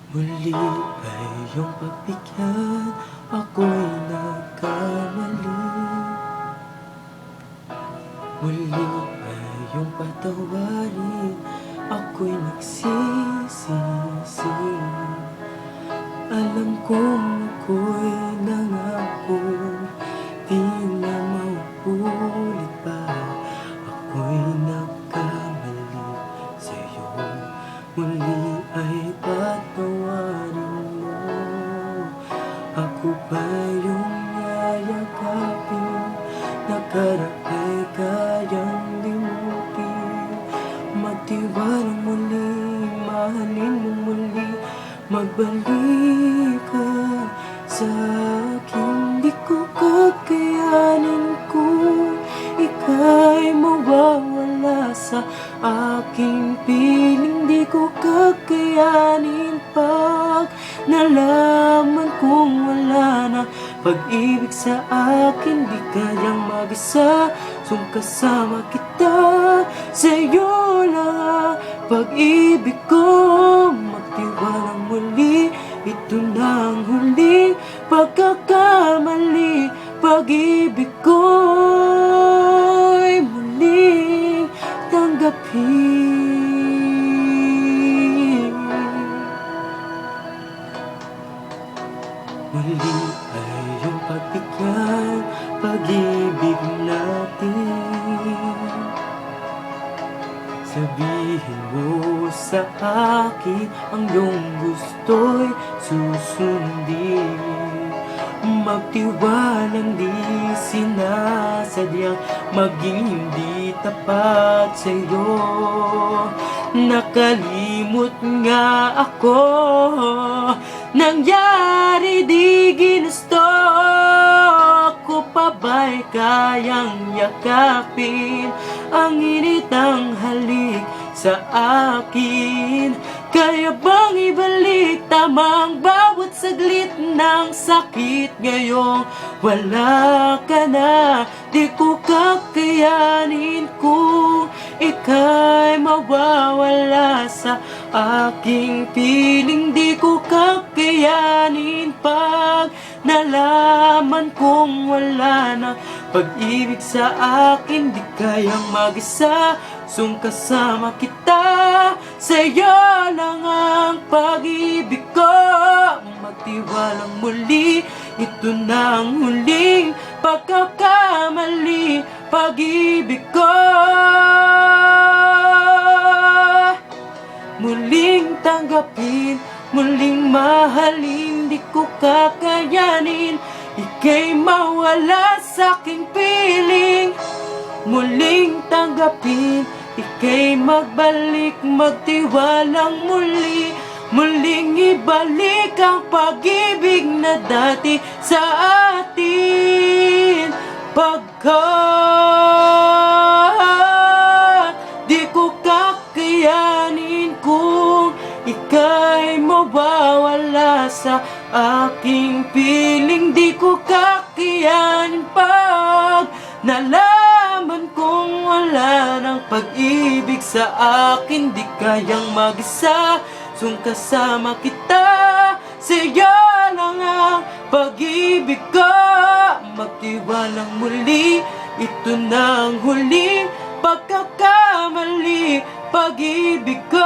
Muli ay iyong pagbigyan, ako'y nagkamali. Muli ay iyong patawarin, ako'y nagsisisi. Alam kong ako'y nangako, di na mauulit pa. Ako'y nagkamali sa'yo, muli ay patawarin mo. Ako ba yung yayakapin, nakarapay kayang limutin? Magtiwalang muli, mahalin mo muli, magbalik ka sa akin. Di ko kakayanin kung ika'y mawawala sa aking piling. Di ko kakayanin pag nalaman kong wala na pag-ibig sa akin. Di kayang mag-isa, kasama kita. Sa'yo lang ang pag-ibig ko. Magtiwalang muli, ito na ang huling pagkakamali. Pag-ibig ko'y muling tanggapin. Muli ay iyong pagbigyan, pag-ibig natin. Sabihin mo sa akin ang iyong gusto'y susundin. Magtiwalang di sinasadyang maging hindi tapat sa'yo. Nakalimot nga ako, nangyari di ginusto. Ako pa ba'y kayang yakapin ang init ng halik sa akin? Kaya bang ibalik tamang bawat saglit ng sakit? Ngayong wala ka na, di ko kakayanin kung ika'y mawawala sa aking piling. Di ko kakayanin pag nalaman kong wala na pag-ibig sa akin. Di kayang mag-isa, kasama kita. Sa'yo lang ang pag-ibig ko. Magtiwalang muli, ito na ang huling pagkakamali. Pag-ibig ko muling tanggapin, muling mahalin. Di ko kakayanin ika'y mawala sa aking piling. Muling tanggapin, ika'y magbalik, magtiwalang muli. Muling ibalik ang pag-ibig na dati sa atin. Pagkat di ko kakayanin kung ika'y mawawala sa aking piling. Di ko kakayanin pag nalaman kong wala ng pag-ibig sa akin. Di kayang mag-isa, kasama kita. Sa'yo lang ang pag-ibig ko. Magtiwalang muli, ito na ang huling pagkakamali. Pag-ibig ko